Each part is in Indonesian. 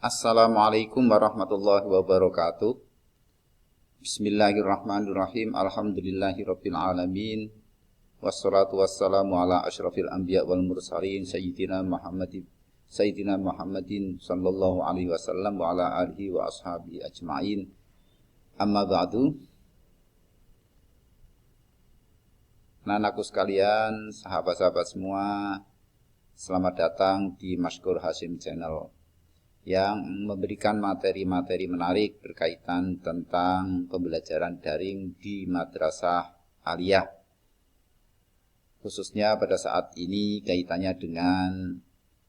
Assalamualaikum warahmatullahi wabarakatuh. Bismillahirrahmanirrahim. Alhamdulillahirabbil alamin. Wassalatu wassalamu ala asyrafil anbiya wal mursalin Sayyidina Muhammadin sallallahu alaihi wasallam wa ala alihi wa ashabihi ajma'in. Amma ba'du. Anakku sekalian, sahabat-sahabat semua, selamat datang di Mashkur Hasim Channel yang memberikan materi-materi menarik berkaitan tentang pembelajaran daring di madrasah aliyah. Khususnya pada saat ini kaitannya dengan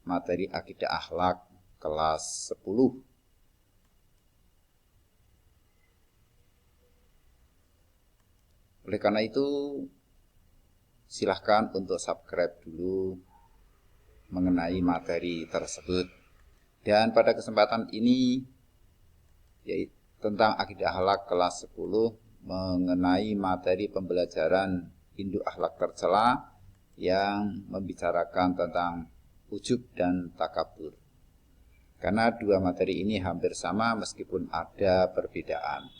materi akidah akhlak kelas 10. Oleh karena itu, silahkan untuk subscribe dulu mengenai materi tersebut. Dan pada kesempatan ini yaitu tentang akidah akhlak kelas 10 mengenai materi pembelajaran induk akhlak tercela yang membicarakan tentang ujub dan takabur. Karena dua materi ini hampir sama meskipun ada perbedaan.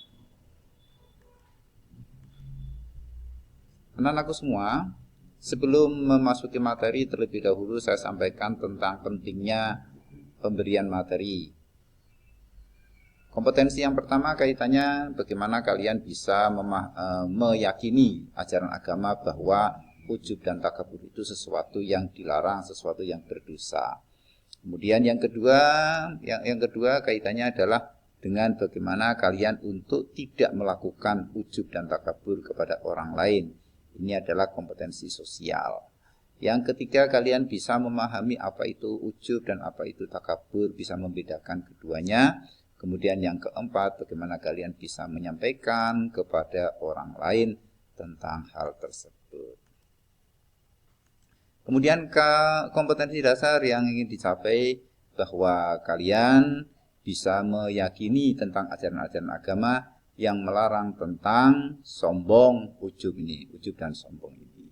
Anak-anakku semua, sebelum memasuki materi terlebih dahulu saya sampaikan tentang pentingnya pemberian materi. Kompetensi yang pertama kaitannya bagaimana kalian bisa meyakini ajaran agama bahwa ujub dan takabur itu sesuatu yang dilarang, sesuatu yang berdosa. Kemudian yang kedua kaitannya adalah dengan bagaimana kalian untuk tidak melakukan ujub dan takabur kepada orang lain. Ini adalah kompetensi sosial. Yang ketiga, kalian bisa memahami apa itu ujub dan apa itu takabur, bisa membedakan keduanya. Kemudian yang keempat, bagaimana kalian bisa menyampaikan kepada orang lain tentang hal tersebut. Kemudian kompetensi dasar yang ingin dicapai bahwa kalian bisa meyakini tentang ajaran-ajaran agama yang melarang tentang sombong, ujub dan sombong ini.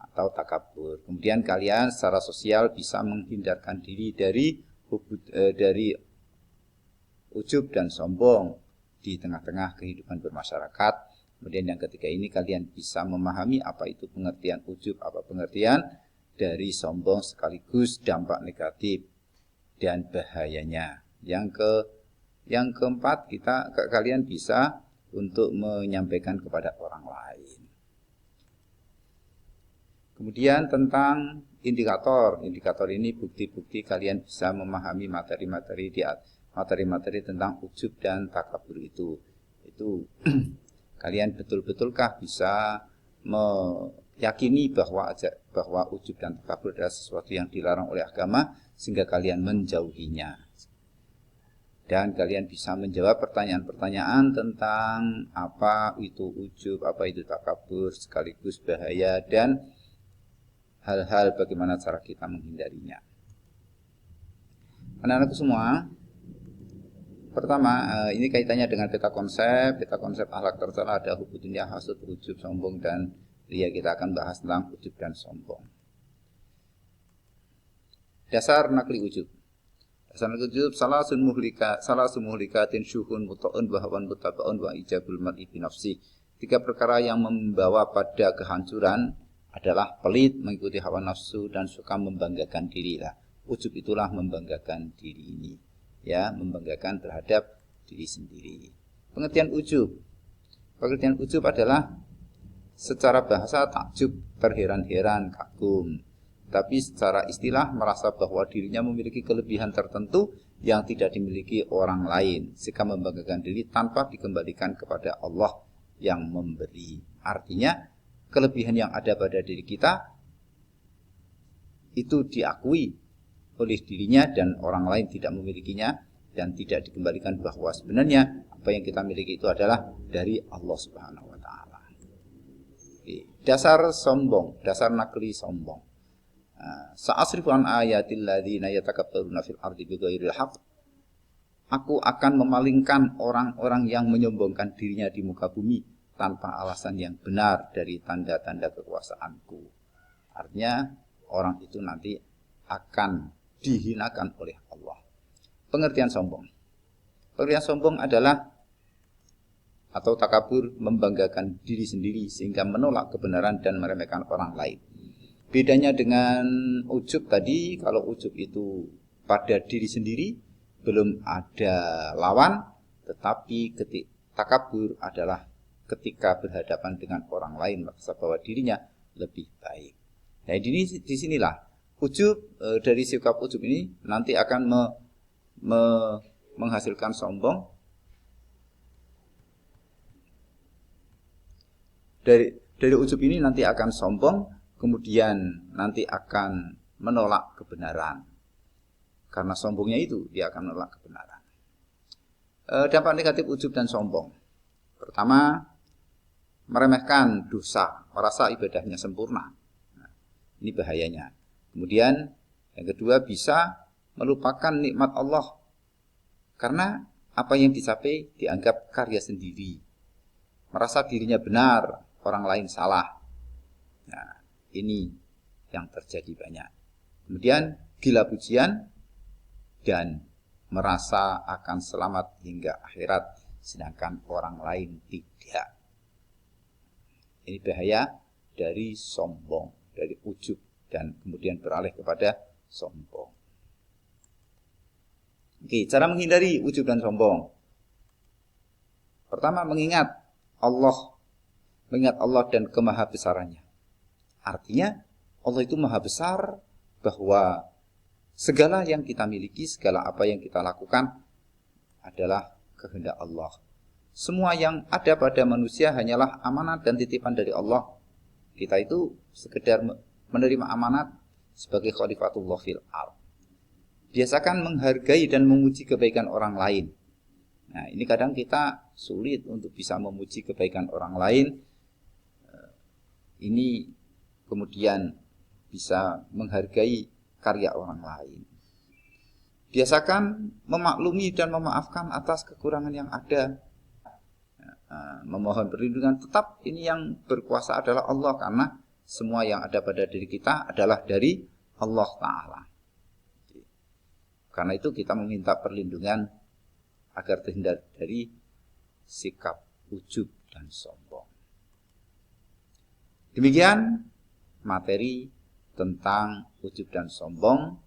Atau takabur. Kemudian kalian secara sosial bisa menghindarkan diri dari ujub dan sombong di tengah-tengah kehidupan bermasyarakat. Kemudian yang ketiga ini kalian bisa memahami apa itu pengertian ujub, apa pengertian dari sombong sekaligus dampak negatif dan bahayanya. Yang keempat kalian bisa untuk menyampaikan kepada orang lain. Kemudian tentang indikator ini bukti-bukti kalian bisa memahami materi-materi tentang ujub dan takabur itu kalian betul-betulkah bisa meyakini bahwa ujub dan takabur adalah sesuatu yang dilarang oleh agama sehingga kalian menjauhinya. Dan kalian bisa menjawab pertanyaan-pertanyaan tentang apa itu ujub, apa itu takabur, sekaligus bahaya dan hal-hal bagaimana cara kita menghindarinya. Anak-anakku semua, pertama ini kaitannya dengan peta konsep akhlak tercela, ada hubbu dunya, hasud, ujub, sombong dan ria. Kita akan bahas tentang ujub dan sombong. Dasar nakli ujub. Salah sumuhlikatin syuhun muta'un bahwan mutaba'un wa ijabul mar'i bi nafsi. Tiga perkara yang membawa pada kehancuran adalah pelit, mengikuti hawa nafsu, dan suka membanggakan diri. Ujub itulah membanggakan diri ini, ya, membanggakan terhadap diri sendiri. Pengertian ujub adalah secara bahasa takjub, terheran-heran, kagum. Tapi secara istilah merasa bahwa dirinya memiliki kelebihan tertentu yang tidak dimiliki orang lain, sehingga membanggakan diri tanpa dikembalikan kepada Allah yang memberi. Artinya kelebihan yang ada pada diri kita itu diakui oleh dirinya dan orang lain tidak memilikinya dan tidak dikembalikan bahwa sebenarnya apa yang kita miliki itu adalah dari Allah Subhanahu wa taala. Dasar nakli sombong. Sa'asrifu an ayatil ladzina yatakabbaruna fil ardi bighairil haqq. Aku akan memalingkan orang-orang yang menyombongkan dirinya di muka bumi tanpa alasan yang benar dari tanda-tanda kekuasaanku. Artinya orang itu nanti akan dihinakan oleh Allah. pengertian sombong. Pengertian sombong adalah atau takabur membanggakan diri sendiri sehingga menolak kebenaran dan meremehkan orang lain. Bedanya dengan ujub tadi, kalau ujub itu pada diri sendiri belum ada lawan, tetapi takabur adalah ketika berhadapan dengan orang lain merasa bahwa dirinya lebih baik. Nah, disinilah ujub, dari sikap ujub ini nanti akan menghasilkan sombong. Dari ujub ini nanti akan sombong, kemudian nanti akan menolak kebenaran. Karena sombongnya itu dia akan menolak kebenaran. Dampak negatif ujub dan sombong. Pertama, meremehkan dosa, merasa ibadahnya sempurna. Nah, ini bahayanya. Kemudian yang kedua, bisa melupakan nikmat Allah. Karena apa yang dicapai dianggap karya sendiri. Merasa dirinya benar, orang lain salah. Nah, ini yang terjadi banyak. Kemudian gila pujian dan merasa akan selamat hingga akhirat, sedangkan orang lain tidak. Ini bahaya dari sombong, dari ujub, dan kemudian beralih kepada sombong. Oke, cara menghindari ujub dan sombong. Pertama, mengingat Allah dan kemahabesarannya. Artinya Allah itu maha besar, bahwa segala yang kita miliki, segala apa yang kita lakukan adalah kehendak Allah. Semua yang ada pada manusia hanyalah amanat dan titipan dari Allah. Kita itu sekedar menerima amanat sebagai khalifatullah fil ardh. Biasakan menghargai dan memuji kebaikan orang lain. Nah, ini kadang kita sulit untuk bisa memuji kebaikan orang lain. Ini kemudian bisa menghargai karya orang lain. Biasakan memaklumi dan memaafkan atas kekurangan yang ada. Memohon perlindungan, tetap ini yang berkuasa adalah Allah, karena semua yang ada pada diri kita adalah dari Allah Ta'ala. Karena itu kita meminta perlindungan agar terhindar dari sikap ujub dan sombong. Demikian materi tentang ujub dan sombong,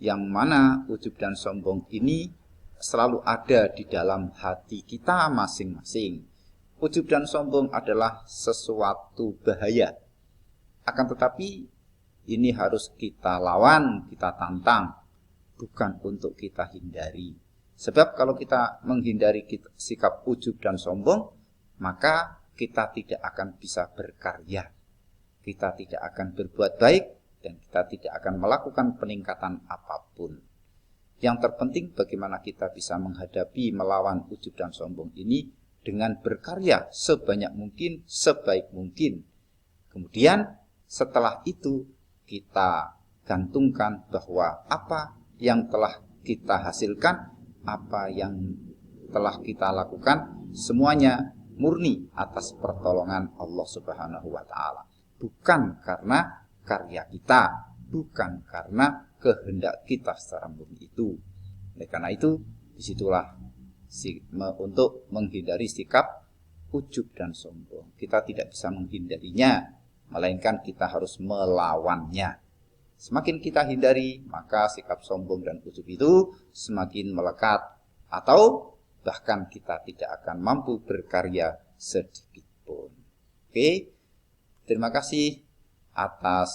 yang mana ujub dan sombong ini selalu ada di dalam hati kita masing-masing. Ujub dan sombong adalah sesuatu bahaya. Akan tetapi ini harus kita lawan, kita tantang, bukan untuk kita hindari. Sebab kalau kita menghindari sikap ujub dan sombong, maka kita tidak akan bisa berkarya. Kita tidak akan berbuat baik, dan kita tidak akan melakukan peningkatan apapun. Yang terpenting bagaimana kita bisa menghadapi, melawan ujub dan sombong ini dengan berkarya sebanyak mungkin, sebaik mungkin. Kemudian setelah itu kita gantungkan bahwa apa yang telah kita hasilkan, apa yang telah kita lakukan, semuanya murni atas pertolongan Allah Subhanahu wa Ta'ala. Bukan karena karya kita, bukan karena kehendak kita secara murni itu. Oleh karena itu, disitulah untuk menghindari sikap ujub dan sombong. Kita tidak bisa menghindarinya, melainkan kita harus melawannya. Semakin kita hindari, maka sikap sombong dan ujub itu semakin melekat, atau bahkan kita tidak akan mampu berkarya sedikit pun. Oke, terima kasih atas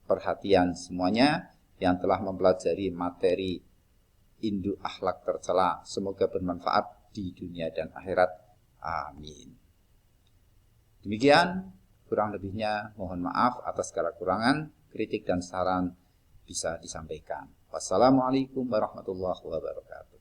perhatian semuanya yang telah mempelajari materi induk akhlak tercela. Semoga bermanfaat di dunia dan akhirat. Amin. Demikian, kurang lebihnya mohon maaf atas segala kurangan. Kritik dan saran bisa disampaikan. Wassalamualaikum warahmatullahi wabarakatuh.